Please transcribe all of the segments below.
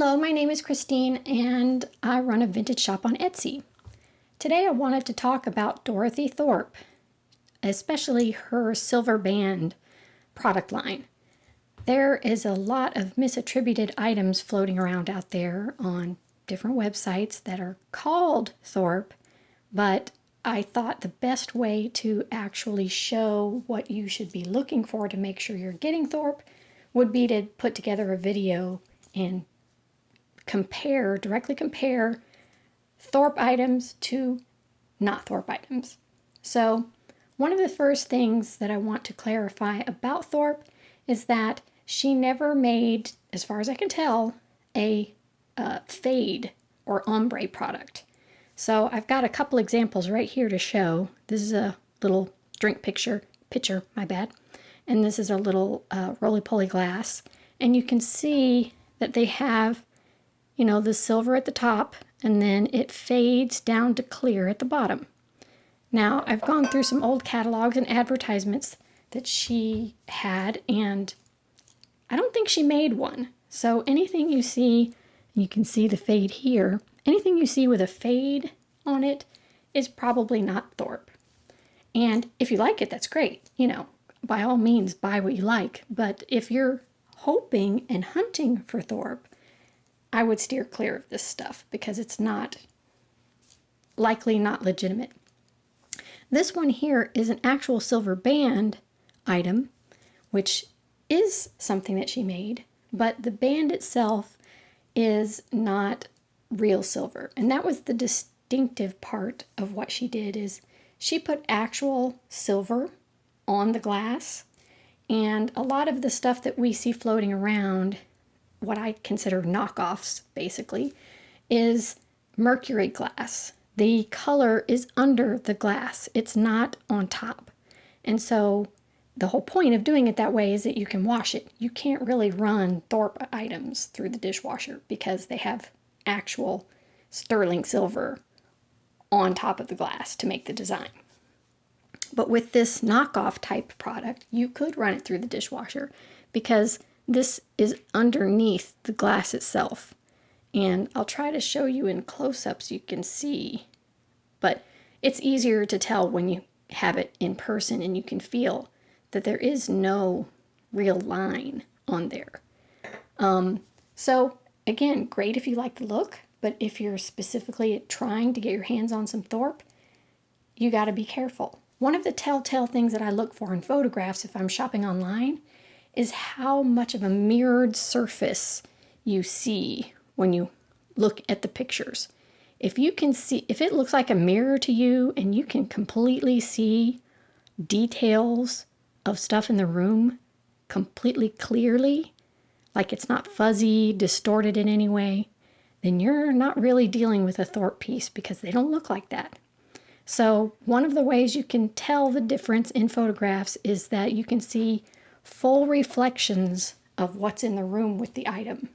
Hello, my name is Christine and I run a vintage shop on Etsy. Today I wanted to talk about Dorothy Thorpe, especially her Silver Band product line. There is a lot of misattributed items floating around out there on different websites that are called Thorpe, but I thought the best way to actually show what you should be looking for to make sure you're getting Thorpe would be to put together a video and directly compare Thorpe items to not Thorpe items. So one of the first things that I want to clarify about Thorpe is that she never made, as far as I can tell, a fade or ombre product. So I've got a couple examples right here to show. This is a little drink pitcher, my bad. And this is a little roly-poly glass. And you can see that they have, the silver at the top, and then it fades down to clear at the bottom. Now, I've gone through some old catalogs and advertisements that she had, and I don't think she made one. So anything you see, and you can see the fade here, anything you see with a fade on it is probably not Thorpe. And if you like it, that's great. By all means, buy what you like. But if you're hoping and hunting for Thorpe, I would steer clear of this stuff because it's likely not legitimate. This one here is an actual silver band item, which is something that she made, but the band itself is not real silver. And that was the distinctive part of what she did, is she put actual silver on the glass, and a lot of the stuff that we see floating around, what I consider knockoffs basically, is mercury glass. The color is under the glass. It's not on top. And so the whole point of doing it that way is that you can wash it. You can't really run Thorpe items through the dishwasher because they have actual sterling silver on top of the glass to make the design. But with this knockoff type product, you could run it through the dishwasher because this is underneath the glass itself. And I'll try to show you in close-up so you can see. But it's easier to tell when you have it in person and you can feel that there is no real line on there. So again, great if you like the look, but if you're specifically trying to get your hands on some Thorpe, you got to be careful. One of the telltale things that I look for in photographs if I'm shopping online is how much of a mirrored surface you see when you look at the pictures. If it looks like a mirror to you and you can completely see details of stuff in the room completely clearly, like it's not fuzzy, distorted in any way, then you're not really dealing with a Thorpe piece because they don't look like that. So one of the ways you can tell the difference in photographs is that you can see full reflections of what's in the room with the item.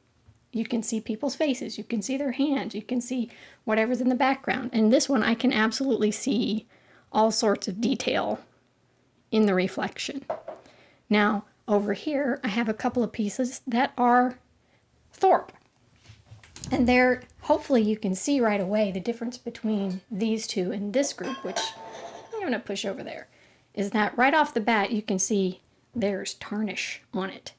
You can see people's faces, you can see their hands, you can see whatever's in the background. And this one I can absolutely see all sorts of detail in the reflection. Now over here I have a couple of pieces that are Thorpe. And there, hopefully you can see right away the difference between these two and this group, which I'm going to push over there, is that right off the bat you can see there's tarnish on it.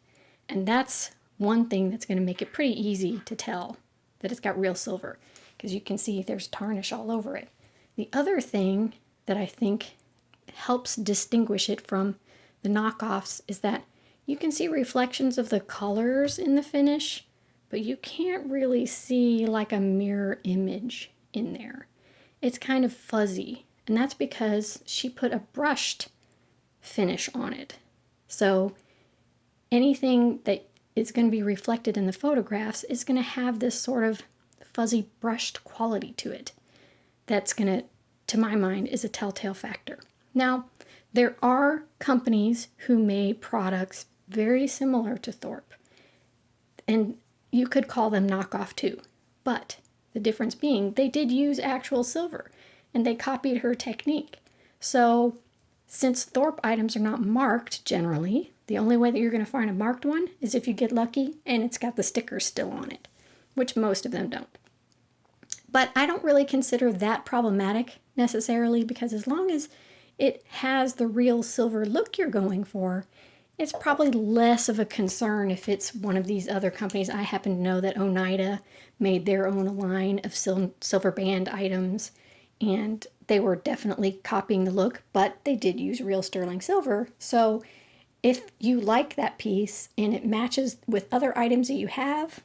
And that's one thing that's going to make it pretty easy to tell that it's got real silver, because you can see there's tarnish all over it. The other thing that I think helps distinguish it from the knockoffs is that you can see reflections of the colors in the finish, but you can't really see like a mirror image in there. It's kind of fuzzy, and that's because she put a brushed finish on it. So anything that is going to be reflected in the photographs is going to have this sort of fuzzy brushed quality to it. That's going to my mind, is a telltale factor. Now, there are companies who made products very similar to Thorpe, and you could call them knockoff too, but the difference being they did use actual silver and they copied her technique. So since Thorpe items are not marked generally, the only way that you're going to find a marked one is if you get lucky and it's got the sticker still on it. which most of them don't. But I don't really consider that problematic necessarily, because as long as it has the real silver look you're going for, it's probably less of a concern if it's one of these other companies. I happen to know that Oneida made their own line of silver band items, and they were definitely copying the look, but they did use real sterling silver. So if you like that piece and it matches with other items that you have,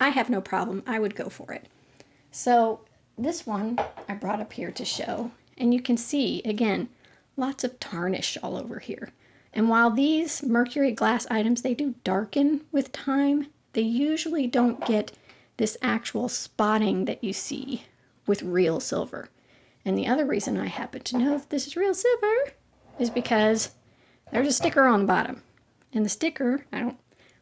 I have no problem. I would go for it. So this one I brought up here to show, and you can see, again, lots of tarnish all over here. And while these mercury glass items, they do darken with time, they usually don't get this actual spotting that you see with real silver. And the other reason I happen to know that this is real silver is because there's a sticker on the bottom. And the sticker,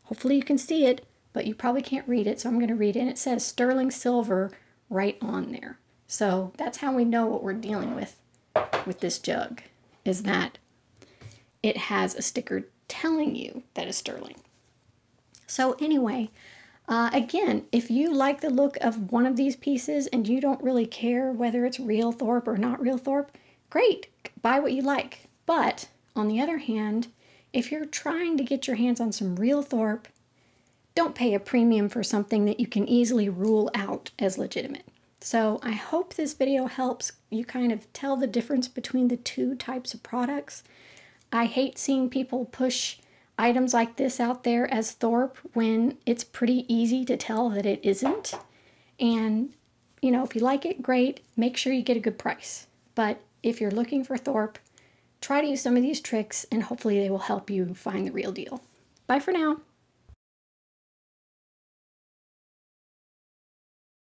hopefully you can see it, but you probably can't read it, so I'm going to read it. And it says sterling silver right on there. So that's how we know what we're dealing with this jug, is that it has a sticker telling you that it's sterling. So anyway, again, if you like the look of one of these pieces and you don't really care whether it's real Thorpe or not real Thorpe, great, buy what you like. But on the other hand, if you're trying to get your hands on some real Thorpe, don't pay a premium for something that you can easily rule out as legitimate. So I hope this video helps you kind of tell the difference between the two types of products. I hate seeing people push items like this out there as Thorpe when it's pretty easy to tell that it isn't. And, if you like it, great. Make sure you get a good price. But if you're looking for Thorpe, try to use some of these tricks and hopefully they will help you find the real deal. Bye for now.